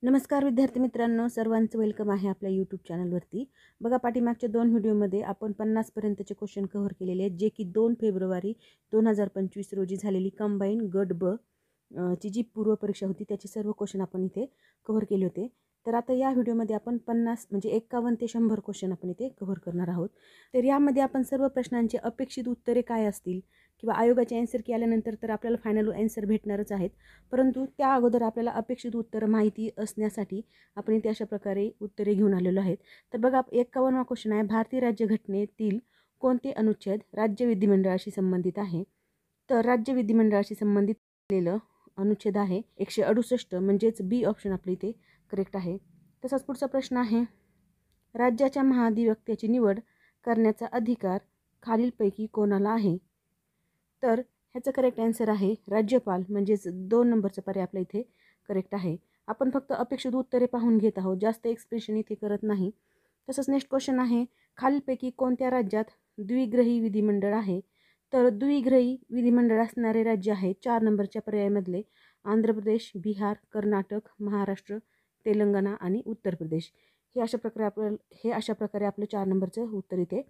नमस्कार विद्यार्थी मित्रांनो, सर्वांचं वेलकम आहे आपल्या यूट्यूब चॅनलवरती. बघा, पाठीमागच्या 2 व्हिडिओमध्ये आपण 50 पर्यंतचे क्वेश्चन कव्हर केलेले आहेत, जे की 2 फेब्रुवारी 2025 रोजी झालेली कंबाईन गट ब ची जी पूर्वपरीक्षा होती त्याचे सर्व क्वेश्चन आपण इथे कव्हर केले होते. तर आता या व्हिडिओमध्ये आपण 50 म्हणजे 51 ते 100 क्वेश्चन आपण इथे कव्हर करणार आहोत. तर यामध्ये आपण सर्व प्रश्नांचे अपेक्षित उत्तरे काय असतील किंवा आयोगाचे आन्सर की आल्यानंतर तर आपल्याला फायनल आन्सर भेटणारच आहेत, परंतु त्या अगोदर आपल्याला अपेक्षित उत्तर माहिती असण्यासाठी आपण इथे अशा प्रकारे उत्तरे घेऊन आलेलो आहेत. तर बघा, 51वा क्वेश्चन आहे, भारतीय राज्यघटनेतील कोणते अनुच्छेद राज्य विधिमंडळाशी संबंधित आहे? तर राज्य विधिमंडळाशी संबंधित असलेलं अनुच्छेद आहे 168, म्हणजेच बी ऑप्शन आपल्या इथे करेक्ट आहे. तसाच पुढचा प्रश्न आहे, राज्याच्या महाधिवक्त्याची निवड करण्याचा अधिकार खालीलपैकी कोणाला आहे? तर ह्याचं करेक्ट आन्सर आहे राज्यपाल, म्हणजेच 2 नंबरचा पर्याय आपल्या इथे करेक्ट आहे. आपण फक्त अपेक्षित उत्तरे पाहून घेत आहोत, जास्त एक्सप्रेशन इथे करत नाही. तसंच नेक्स्ट क्वेश्चन आहे, खालीलपैकी कोणत्या राज्यात द्विग्रही विधिमंडळ आहे? तर द्विग्रही विधिमंडळ असणारे राज्य आहे 4 नंबरच्या पर्यायामधले आंध्र प्रदेश, बिहार, कर्नाटक, महाराष्ट्र, तेलंगणा आणि उत्तर प्रदेश. हे अशा प्रकारे आपलं 4 नंबरचं उत्तर इथे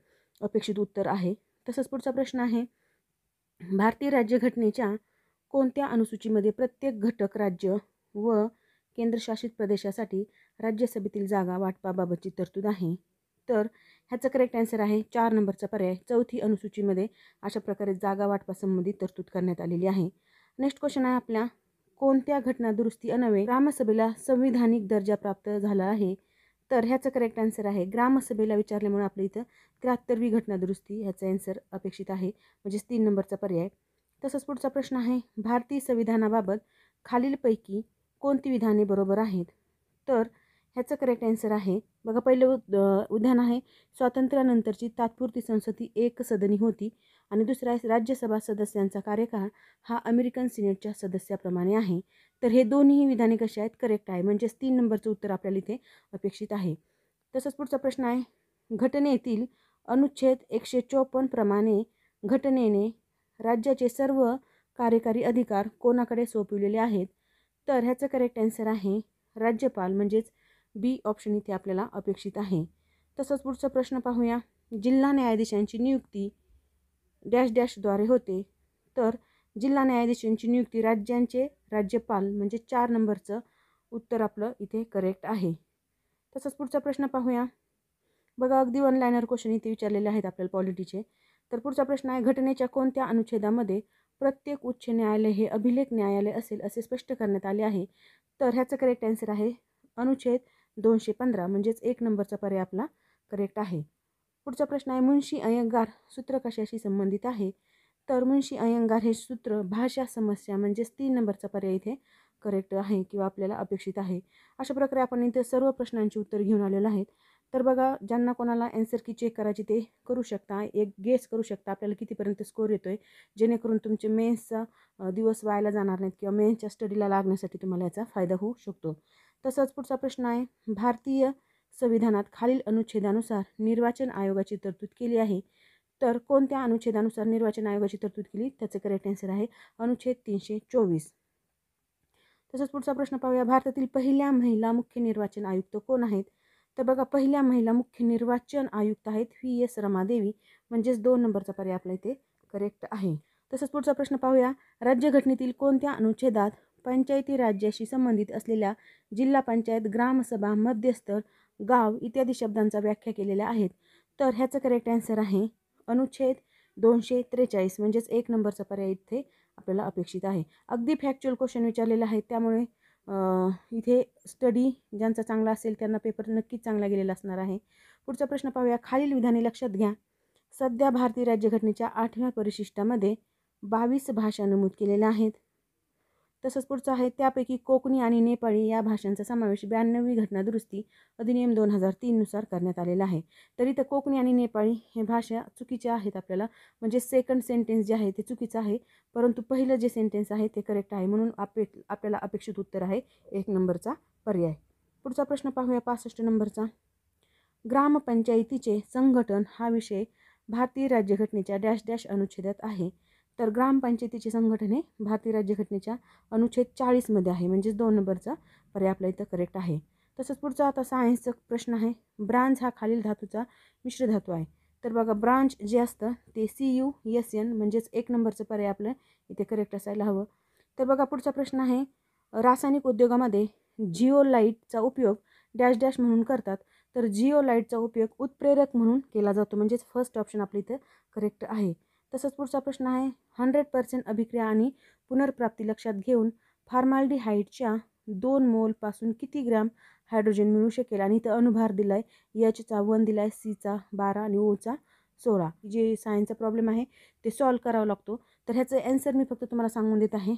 अपेक्षित उत्तर आहे. तसंच पुढचा प्रश्न आहे, भारतीय राज्यघटनेच्या कोणत्या अनुसूचीमध्ये प्रत्येक घटक राज्य व केंद्रशासित प्रदेशासाठी राज्यसभेतील जागा वाटपाबाबतची तरतूद आहे? तर ह्याचं करेक्ट आन्सर आहे 4 नंबरचा पर्याय, 4थी अनुसूचीमध्ये अशा प्रकारे जागा वाटपासंबंधी तरतूद करण्यात आलेली आहे. नेक्स्ट क्वेश्चन आहे आपल्या, कोणत्या घटना दुरुस्ती अन्वये ग्रामसभेला संविधानिक दर्जा प्राप्त झाला आहे? तर ह्याचं करेक्ट आन्सर आहे, ग्रामसभेला विचारल्यामुळे आपल्या इथं 73वी घटना दुरुस्ती ह्याचा आन्सर अपेक्षित आहे, म्हणजेच 3 नंबरचा पर्याय. तसंच पुढचा प्रश्न आहे, भारतीय संविधानाबाबत खालीलपैकी कोणती विधाने बरोबर आहेत? तर ह्याचं करेक्ट आन्सर आहे, बघा, पहिलं विधान आहे, स्वातंत्र्यानंतरची तात्पुरती संसद ही एकसदनी होती, आणि दुसरा आहे, राज्यसभा सदस्यांचा कार्यकाळ हा अमेरिकन सिनेटच्या सदस्याप्रमाणे आहे. तर हे दोन्ही विधाने कसे आहेत? करेक्ट आहे, म्हणजेच 3 नंबरचं उत्तर आपल्याला इथे अपेक्षित आहे. तसंच पुढचा प्रश्न आहे, घटनेतील अनुच्छेद 154 प्रमाणे घटनेने राज्याचे सर्व कार्यकारी अधिकार कोणाकडे सोपविलेले आहेत? तर ह्याचं करेक्ट आन्सर आहे राज्यपाल, म्हणजेच बी ऑप्शन इथे आपल्याला अपेक्षित आहे. तसंच पुढचा प्रश्न पाहूया, जिल्हा न्यायाधीशांची नियुक्ती डॅश डॅशद्वारे होते? तर जिल्हा न्यायाधीशांची नियुक्ती राज्यांचे राज्यपाल, म्हणजे 4 नंबरचं उत्तर आपलं इथे करेक्ट आहे. तसंच पुढचा प्रश्न पाहूया, बघा, अगदी 1 लायनर क्वेश्चन इथे विचारलेले आहेत आपल्याला पॉलिटीचे. तर पुढचा प्रश्न आहे, घटनेच्या कोणत्या अनुच्छेदामध्ये प्रत्येक उच्च न्यायालय हे अभिलेख न्यायालय असेल असे स्पष्ट करण्यात आले आहे? तर ह्याचं करेक्ट आन्सर आहे अनुच्छेद 215, म्हणजेच 1 नंबरचा पर्याय आपला करेक्ट आहे. पुढचा प्रश्न आहे, मुन्शी अय्यंगार सूत्र कशाशी संबंधित आहे? तर मुन्शी अय्यंगार हे सूत्र भाषा समस्या, म्हणजेच 3 नंबरचा पर्याय इथे करेक्ट आहे किंवा आपल्याला अपेक्षित आहे. अशा प्रकारे आपण इथे सर्व प्रश्नांची उत्तर घेऊन आलेलो आहेत. तर बघा, ज्यांना कोणाला आन्सर की चेक करायची ते करू शकता, एक गेस करू शकता आपल्याला कितीपर्यंत स्कोर येतो आहे, जेणेकरून तुमचे मेन्सचा दिवस व्हायला जाणार नाहीत किंवा मेन्सच्या स्टडीला लागण्यासाठी तुम्हाला याचा फायदा होऊ शकतो. तसंच पुढचा प्रश्न आहे, भारतीय संविधानात खालील अनुच्छेदानुसार निर्वाचन आयोगाची तरतूद केली आहे? तर कोणत्या अनुच्छेदानुसार निर्वाचन आयोगाची तरतूद केली? त्याचे करेक्ट आन्सर आहे अनुच्छेद 324. तसंच पुढचा प्रश्न पाहूया, भारतातील पहिल्या महिला मुख्य निर्वाचन आयुक्त कोण आहेत? तर बघा, पहिल्या महिला मुख्य निर्वाचन आयुक्त आहेत VS रमादेवी, म्हणजेच 2 नंबरचा पर्याय आपल्या इथे करेक्ट आहे. तसंच पुढचा प्रश्न पाहूया, राज्यघटनेतील कोणत्या अनुच्छेदात पंचायती राज्याशी संबंधित असलेल्या जिल्हा पंचायत, ग्रामसभा, मध्यस्तर, गाव इत्यादी शब्दांचा व्याख्या केलेल्या आहेत? तर ह्याचं करेक्ट आन्सर आहे अनुच्छेद 243, म्हणजेच 1 नंबरचा पर्याय इथे आपल्याला अपेक्षित आहे. अगदी फॅक्च्युअल क्वेश्चन विचारलेला आहे, त्यामुळे इथे स्टडी ज्यांचा चांगला असेल त्यांना पेपर नक्कीच चांगला गेलेला असणार आहे. पुढचा प्रश्न पाहूया, खालील विधाने लक्षात घ्या. सध्या भारतीय राज्यघटनेच्या 8व्या परिशिष्टामध्ये 22 भाषा नमूद केलेल्या आहेत. तसंच पुढचं आहे, त्यापैकी कोकणी आणि नेपाळी या भाषांचा समावेश 92वी घटना दुरुस्ती अधिनियम 2003 नुसार करण्यात आलेला आहे. तर इथं कोकणी आणि नेपाळी हे भाषा चुकीच्या आहेत आपल्याला, म्हणजे सेकंड सेंटेन्स जे आहे ते चुकीचं आहे, परंतु पहिलं जे सेंटेन्स आहे ते करेक्ट आहे, म्हणून आपल्याला अपेक्षित उत्तर आहे 1 नंबरचा पर्याय. पुढचा प्रश्न पाहूया 65 नंबरचा, ग्रामपंचायतीचे संघटन हा विषय भारतीय राज्यघटनेच्या डॅश डॅश अनुच्छेदात आहे? तर ग्रामपंचायतीचे संघटन हे भारतीय राज्यघटनेच्या अनुच्छेद 40मध्ये आहे, म्हणजेच 2 नंबरचा पर्याय आपल्या इथं करेक्ट आहे. तसंच पुढचा आता सायन्सचा प्रश्न आहे. ब्रांझ हा खालील धातूचा मिश्र धातू आहे. तर बघा ब्रांझ जे असतं ते CuSN म्हणजेच 1 नंबरचं पर्याय आपलं इथे करेक्ट असायला हवं. तर बघा पुढचा प्रश्न आहे. रासायनिक उद्योगामध्ये जिओलाइटचा उपयोग डॅश डॅश म्हणून करतात. तर जिओलाइटचा उपयोग उत्प्रेरक म्हणून केला जातो, म्हणजेच फर्स्ट ऑप्शन आपल्या इथं करेक्ट आहे. तसंच पुढचा प्रश्न आहे. 100% अभिक्रिया आणि पुनर्प्राप्ती लक्षात घेऊन फॉर्माल्डिहाइडच्या 2 मोलपासून किती ग्रॅम हायड्रोजन मिळू शकेल, आणि इथं अनुभार दिलाय. Hचा 1 दिलाय, Cचा 12 आणि Oचा 16. जे सायन्सचा प्रॉब्लेम आहे ते सॉल्व्ह करावा लागतो. तर ह्याचं ॲन्सर मी फक्त तुम्हाला सांगून देत आहे.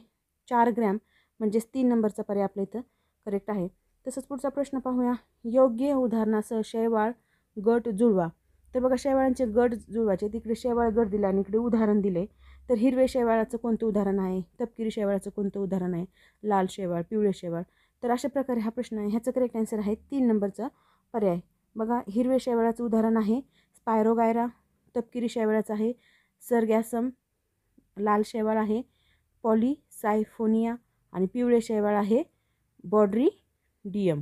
4 ग्रॅम म्हणजेच 3 नंबरचा पर्याय आपल्या इथं करेक्ट आहे. तसंच पुढचा प्रश्न पाहूया. योग्य उदाहरणासह शैवाळ गट जुळवा. तर बघा शैवाळांचे गट जुळवायचे. तिकडे शैवाळ गट दिला आणि इकडे उदाहरण दिले. तर हिरवे शैवाळाचं कोणतं उदाहरण आहे, तपकिरी शैवाळाचं कोणतं उदाहरण आहे, लाल शैवाळ, पिवळे शैवाळ. तर अशा प्रकारे हा प्रश्न आहे. ह्याचं करेक्ट आन्सर आहे 3 नंबरचा पर्याय. बघा हिरवे शैवाळाचं उदाहरण आहे स्पायरोगायरा, तपकिरी शैवाळाचं आहे सरगॅसम, लाल शैवाळ आहे पॉलीसायफोनिया आणि पिवळे शैवाळ आहे बॉड्रीडियम.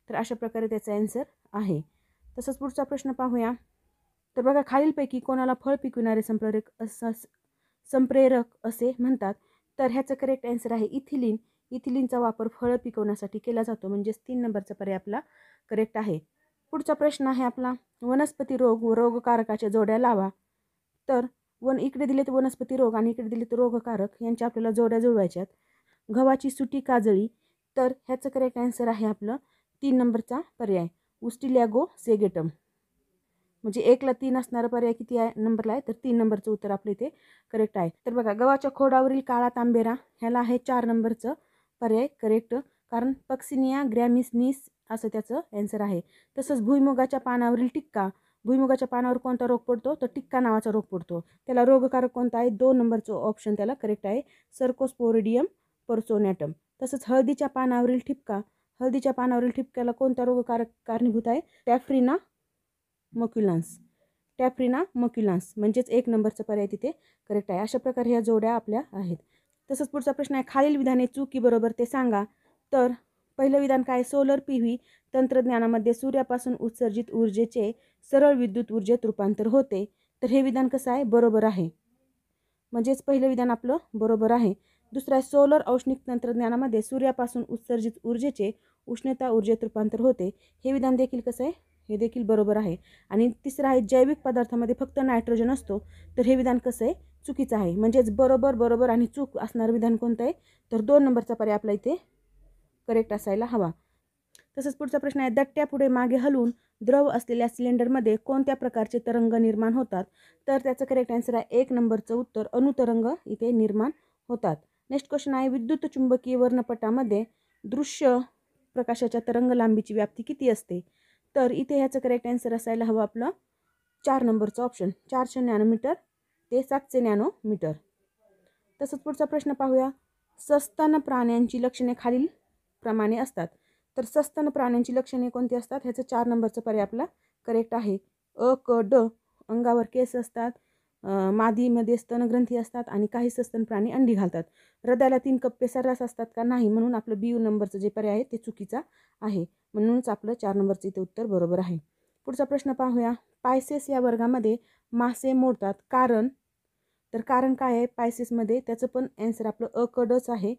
तर अशा प्रकारे त्याचा आन्सर आहे. तसंच पुढचा प्रश्न पाहूया. तर बघा खालीलपैकी कोणाला फळ पिकविणारे संप्रेरक असे म्हणतात. तर ह्याचं करेक्ट आन्सर आहे इथिलीन. इथिलीनचा वापर फळं पिकवण्यासाठी केला जातो, म्हणजेच 3 नंबरचा पर्याय आपला करेक्ट आहे. पुढचा प्रश्न आहे आपला. वनस्पती रोग व रोगकारकाच्या जोड्या लावा. तर इकडे दिलेत वनस्पती रोग आणि इकडे दिलेत रोगकारक, यांच्या आपल्याला जोड्या जुळवायच्यात. गव्हाची सुटी काजळी. तर ह्याचं करेक्ट आन्सर आहे आपलं 3 नंबरचा पर्याय उस्टिलॅगो सेगेटम. म्हणजे 1ला 3 असणारा पर्याय किती आहे नंबरला आहे, तर 3 नंबरचं उत्तर आपलं इथे करेक्ट आहे. तर बघा गव्हाच्या खोडावरील काळा तांबेरा ह्याला आहे 4 नंबरचं पर्याय करेक्ट, कारण पक्सिनिया ग्रॅमिसनिस असं त्याचं आन्सर आहे. तसंच भुईमुगाच्या पानावरील टिक्का. भुईमुगाच्या पानावर कोणता रोग पडतो, तर टिक्का नावाचा रोग पडतो. त्याला रोगकारक कोणता आहे, 2 नंबरचं ऑप्शन त्याला करेक्ट आहे सर्कोस्पोरिडियम पर्सोनॅटम. तसंच हळदीच्या पानावरील ठिपका. हळदीच्या पानावरील ठिपक्याला कोणता रोगकारक कारणीभूत आहे, टॅफ्रिना मक्युलान्स म्हणजेच 1 नंबरचा पर्याय तिथे करेक्ट आहे. अशा प्रकारे ह्या जोड्या आपल्या आहेत. तसंच पुढचा प्रश्न आहे. खालील विधाने चुकी बरोबर ते सांगा. तर पहिलं विधान काय, सोलर PV तंत्रज्ञानामध्ये सूर्यापासून उत्सर्जित ऊर्जेचे सरळ विद्युत ऊर्जेत रूपांतर होते. तर हे विधान कसं आहे, बरोबर आहे, म्हणजेच पहिलं विधान आपलं बरोबर आहे. दुसरं आहे सोलर औष्णिक तंत्रज्ञानामध्ये सूर्यापासून उत्सर्जित ऊर्जेचे उष्णता ऊर्जेत रूपांतर होते. हे विधान देखील कसं आहे, हे देखील बरोबर आहे. आणि तिसरं आहे जैविक पदार्थामध्ये फक्त नायट्रोजन असतो. तर हे विधान कसं आहे, चुकीचं आहे. म्हणजेच बरोबर आणि चूक असणारं विधान कोणतं आहे, तर 2 नंबरचा पर्याय आपला इथे करेक्ट असायला हवा. तसंच पुढचा प्रश्न आहे. दट्ट्या पुढे मागे हलवून द्रव असलेल्या सिलेंडरमध्ये कोणत्या प्रकारचे तरंग निर्माण होतात. तर त्याचं करेक्ट आन्सर आहे 1 नंबरचं उत्तर अणुतरंग इथे निर्माण होतात. नेक्स्ट क्वेश्चन आहे. विद्युत चुंबकीय वर्णपटामध्ये दृश्य प्रकाशाच्या तरंग लांबीची व्याप्ती किती असते. तर इथे ह्याचं करेक्ट आन्सर असायला हवं आपलं 4 नंबरचं ऑप्शन 400 नॅनोमीटर ते 700 नॅनोमीटर. तसंच पुढचा प्रश्न पाहूया. सस्तन प्राण्यांची लक्षणे खालील प्रमाणे असतात. तर सस्तन प्राण्यांची लक्षणे कोणती असतात, ह्याचं 4 नंबरचं पर्याय आपला करेक्ट आहे अ, क, ड. अंगावर केस असतात, मादीमध्ये स्तनग्रंथी असतात आणि काही सस्तन प्राणी अंडी घालतात. हृदयाला 3 कप्पे सर्रास असतात का, नाही, म्हणून आपलं B नंबरचं जे पर्याय आहे ते चुकीचा आहे. म्हणूनच आपलं 4 नंबरचं इथे उत्तर बरोबर आहे. पुढचा प्रश्न पाहूया. पायसेस या वर्गामध्ये मासे मोडतात कारण. तर कारण काय आहे पायसेसमध्ये, त्याचं पण आन्सर आपलं अ, क, डच आहे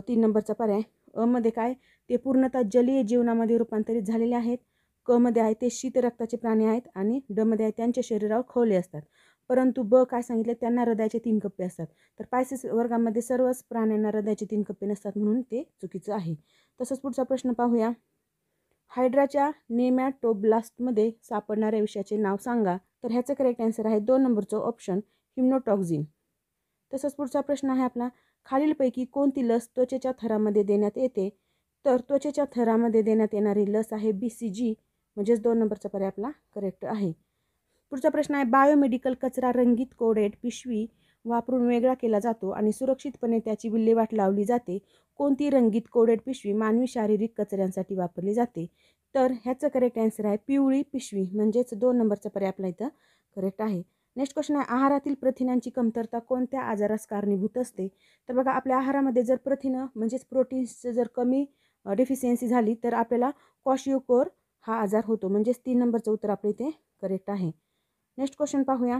3 नंबरचा पर्याय. अ मध्ये काय, ते पूर्णतः जलीय जीवनामध्ये रूपांतरित झालेले आहेत. क मध्ये आहे ते शीत रक्ताचे प्राणी आहेत आणि ड मध्ये आहे त्यांच्या शरीरावर खवले असतात. परंतु ब काय सांगितलं, त्यांना हृदयाचे 3 कप्पे असतात. तर पायसेस वर्गामध्ये सर्वच प्राण्यांना हृदयाचे 3 कप्पे नसतात, म्हणून ते चुकीचं आहे. तसंच पुढचा प्रश्न पाहूया. हायड्राच्या नेमॅटोब्लास्टमध्ये सापडणाऱ्या विषयाचे नाव सांगा. तर ह्याचं करेक्ट आन्सर आहे 2 नंबरचं ऑप्शन हिम्नोटॉक्झिन. तसंच पुढचा प्रश्न आहे आपला. खालीलपैकी कोणती लस त्वचेच्या थरामध्ये देण्यात येते. तर त्वचेच्या थरामध्ये देण्यात येणारी लस आहे BCG, म्हणजेच 2 नंबरचा पर्याय आपला करेक्ट आहे. पुढचा प्रश्न आहे. बायोमेडिकल कचरा रंगीत कोडेड पिशवी वापरून वेगळा केला जातो आणि सुरक्षितपणे त्याची विल्हेवाट लावली जाते. कोणती रंगीत कोडेड पिशवी मानवी शारीरिक कचऱ्यांसाठी वापरली जाते. तर ह्याचं करेक्ट आन्सर आहे पिवळी पिशवी, म्हणजेच 2 नंबरचा पर्याय आपला इथं करेक्ट आहे. नेक्स्ट क्वेश्चन आहे, आहारातील प्रथिनांची कमतरता कोणत्या आजारास कारणीभूत असते? तर बघा, आपल्या आहारामध्ये जर प्रथिनं म्हणजेच प्रोटीन्सचं जर कमी डेफिशियन्सी झाली तर आपल्याला क्वाशियोकोर हा आजार होतो. म्हणजेच 3 नंबरचं उत्तर आपलं इथे करेक्ट आहे. नेक्स्ट क्वेश्चन पाहूया.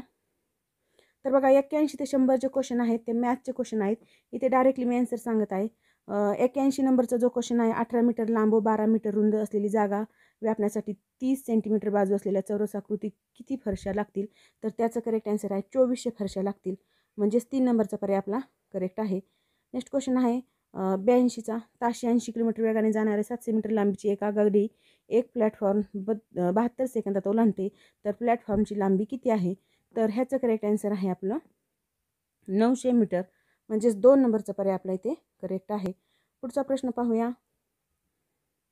तर बघा, 81 ते 100 जे क्वेश्चन आहेत ते मॅथचे क्वेश्चन आहेत. इथे डायरेक्टली मी आन्सर सांगत आहे. 81 नंबरचा जो क्वेश्चन आहे, 18 मीटर लांब व 12 मीटर रुंद असलेली जागा व्यापण्यासाठी 30 सेंटीमीटर बाजू असलेल्या चौरस आकृती किती फरशा लागतील? तर त्याचं करेक्ट आन्सर आहे 2400 फरशा लागतील. म्हणजेच 3 नंबरचा पर्याय आपला करेक्ट आहे. नेक्स्ट क्वेश्चन आहे, 82चा ताशी 80 किलोमीटर वेगाने जाणारे 700 मीटर लांबीची एक आगगाडी एक प्लॅटफॉर्म 72 सेकंदात ओलांडते, तर प्लॅटफॉर्मची लांबी किती आहे? तर ह्याचं करेक्ट आन्सर आहे आपलं 900 मीटर. म्हणजेच 2 नंबरचा पर्याय आपला इथे करेक्ट आहे. पुढचा प्रश्न पाहूया.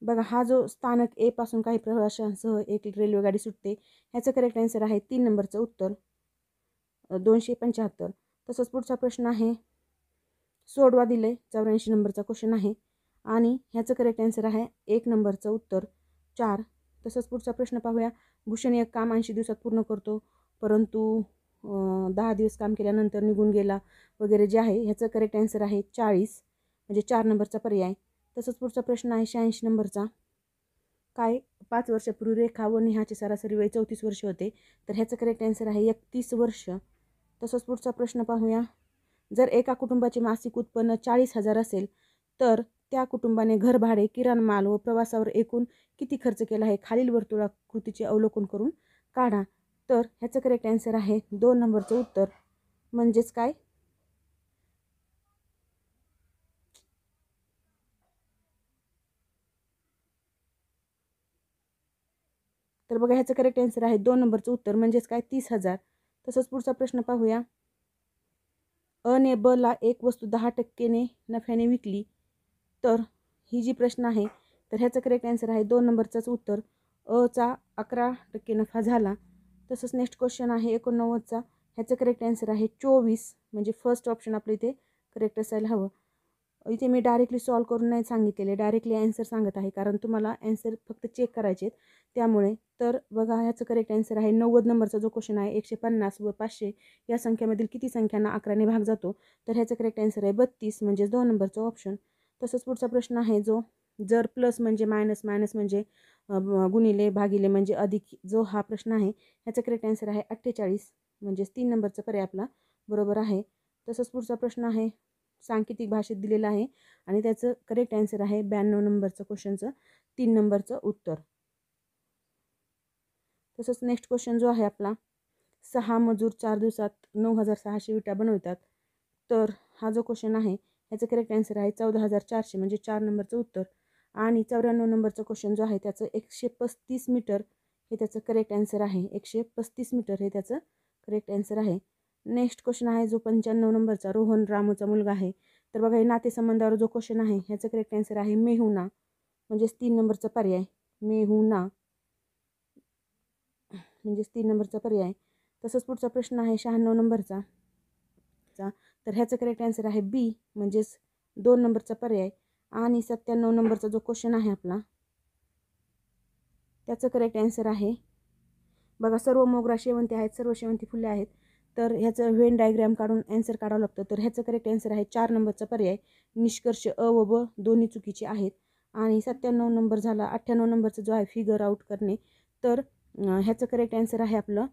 बघा, हा जो स्थानक ए पासून काही प्रवाशांसह एक रेल्वेगाडी सुटते, ह्याचं करेक्ट आन्सर आहे 3 नंबरचं उत्तर 275. तसंच पुढचा प्रश्न आहे, सोडवा दिले 84 नंबरचा क्वेश्चन आहे आणि ह्याचं करेक्ट आन्सर आहे 1 नंबरचं उत्तर 4. तसंच पुढचा प्रश्न पाहूया. भूषण एक काम 80 दिवसात पूर्ण करतो, परंतु 10 दिवस काम केल्यानंतर निघून गेला वगैरे जे आहे, ह्याचं करेक्ट आन्सर आहे 40. म्हणजे 4 नंबरचा पर्याय. तसंच पुढचा प्रश्न आहे 86 नंबरचा. काय 5 वर्षापूर्वी रेखा व नेहाचे सरासरी वय 34 वर्ष होते? तर ह्याचं करेक्ट आन्सर आहे 31 वर्ष. तसंच पुढचा प्रश्न पाहूया. जर एका कुटुंबाचे मासिक उत्पन्न 40,000 असेल तर त्या कुटुंबाने घरभाडे, किराणा माल व प्रवासावर एकूण किती खर्च केला आहे? खालील वर्तुळाकृतीचे अवलोकन करून काढा. तर ह्याचं करेक्ट आन्सर आहे 2 नंबरचं उत्तर. म्हणजेच काय, तर बघा, ह्याचं करेक्ट आन्सर आहे 2 नंबरचं उत्तर. म्हणजेच काय, 30,000. तसंच पुढचा प्रश्न पाहूया. अ ने ब ला एक वस्तू 10% नफ्याने विकली, तर ही जी प्रश्न आहे तर ह्याचं करेक्ट आन्सर आहे 2 नंबरचंच उत्तर. अ चा 11% नफा झाला. तसंच नेक्स्ट क्वेश्चन आहे 89चा. ह्याचं करेक्ट आन्सर आहे 24. म्हणजे फर्स्ट ऑप्शन आपलं इथे करेक्ट असायला हवं. इथे मी डायरेक्टली सॉल्व करून नाही सांगितलेले, डायरेक्टली आन्सर सांगत आहे, कारण तुम्हाला आन्सर फक्त चेक करायचे आहेत त्यामुळे. तर बघा, ह्याचं करेक्ट आन्सर आहे 90 नंबरचा जो क्वेश्चन आहे, 150 व 500 या संख्येमधील किती संख्यांना 11ने भाग जातो? तर ह्याचं करेक्ट आन्सर आहे 32. म्हणजेच 2 नंबरचा ऑप्शन. तसंच पुढचा प्रश्न आहे जो, जर प्लस म्हणजे मायनस, मायनस म्हणजे गुणिले, भागिले म्हणजे अधिक, जो हा प्रश्न आहे ह्याचं करेक्ट आन्सर आहे 48. म्हणजेच 3 नंबरचा पर्याय आपला बरोबर आहे. तसंच पुढचा प्रश्न आहे सांकेतिक भाषेत दिलेला आहे आणि त्याचं करेक्ट आन्सर आहे 92 नंबरचं क्वेश्चनचं 3 नंबरचं उत्तर. तसंच नेक्स्ट क्वेश्चन जो आहे आपला, 6 मजूर 4 दिवसात 9,600 विटा बनवतात, तर हा जो क्वेश्चन आहे ह्याचं करेक्ट आन्सर आहे 14,400. म्हणजे 4 नंबरचं उत्तर. आणि 94 नंबरचं क्वेश्चन जो आहे त्याचं 135 मीटर हे त्याचं करेक्ट आन्सर आहे. 135 मीटर हे त्याचं करेक्ट आन्सर आहे. नेक्स्ट क्वेश्चन आहे जो 95 नंबरचा, रोहन रामूचा मुलगा आहे. तर बघा, हे नातेसंबंधावर जो क्वेश्चन आहे ह्याचं करेक्ट आन्सर आहे मेहुना. म्हणजेच 3 नंबरचा पर्याय मेहुना. म्हणजेच 3 नंबरचा पर्याय. तसंच पुढचा प्रश्न आहे 96 नंबरचा. तर ह्याचं करेक्ट आन्सर आहे बी. म्हणजेच 2 नंबरचा पर्याय. आणि 97 नंबरचा जो क्वेश्चन आहे आपला त्याचं करेक्ट आन्सर आहे, बघा, सर्व मोगरा शेवंती आहेत, सर्व शेवंती फुले आहेत, तर ह्याचं व्हेन डायग्राम काढून आन्सर काढावं लागतं. तर ह्याचं करेक्ट आन्सर आहे 4 नंबरचा पर्याय. निष्कर्ष अ व ब दोन्ही चुकीचे आहेत. आणि 97 नंबर झाला. 98 नंबरचा जो आहे फिगर आउट करणे, तर ह्याचं करेक्ट आन्सर आहे आपलं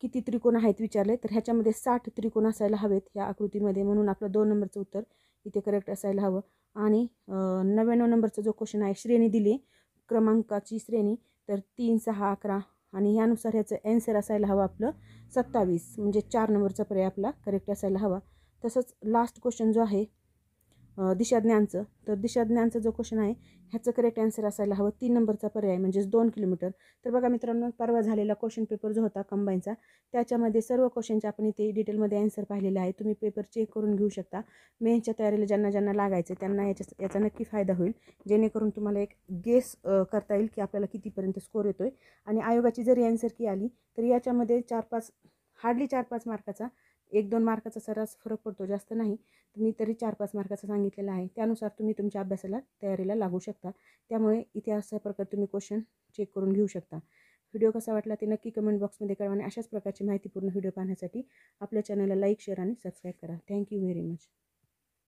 किती त्रिकोण आहेत विचारले, तर ह्याच्यामध्ये 60 त्रिकोण असायला हवेत ह्या आकृतीमध्ये, म्हणून आपलं 2 नंबरचं उत्तर इथे करेक्ट असायला हवं. आणि 99 नंबरचा जो क्वेश्चन आहे, श्रेणी दिली क्रमांकाची श्रेणी, तर 3, 6, 11 आणि ह्यानुसार ह्याचं ॲन्सर असायला हवं आपलं 27. म्हणजे 4 नंबरचा पर्याय आपला करेक्ट असायला हवा. तसंच लास्ट क्वेश्चन जो आहे दिशाज्ञानचं, तर दिशाज्ञानचा जो क्वेश्चन आहे ह्याचं करेक्ट आन्सर असायला हवं 3 नंबरचा पर्याय. म्हणजेच 2 किलोमीटर. तर बघा मित्रांनो, परवा झालेला क्वेश्चन पेपर जो होता कंबाईनचा, त्याच्यामध्ये सर्व क्वेश्चनचे आपण इथे डिटेलमध्ये आन्सर पाहिलेले आहे. तुम्ही पेपर चेक करून घेऊ शकता. मेन्सच्या तयारीला ज्यांना लागायचं त्यांना याचा नक्की फायदा होईल, जेणेकरून तुम्हाला एक गेस करता येईल की आपल्याला कितीपर्यंत स्कोर येतो आहे. आणि आयोगाची जरी आन्सर की आली तर याच्यामध्ये 4-5 हार्डली 4-5 मार्काचा, 1-2 मार्काचा सर्रास फरक पडतो, जास्त नाही. मी तरी 4-5 मार्काचा सांगितलेला आहे. त्यानुसार तुम्ही तुमच्या अभ्यासाला तयारीला लागू शकता. त्यामुळे इथे अशा प्रकारे तुम्ही क्वेश्चन चेक करून घेऊ शकता. व्हिडिओ कसा वाटला ते नक्की कमेंट बॉक्समध्ये कळवा आणि अशाच प्रकारची माहितीपूर्ण व्हिडिओ पाहण्यासाठी आपल्या चॅनलला लाईक, शेअर आणि सबस्क्राईब करा. Thank you very much.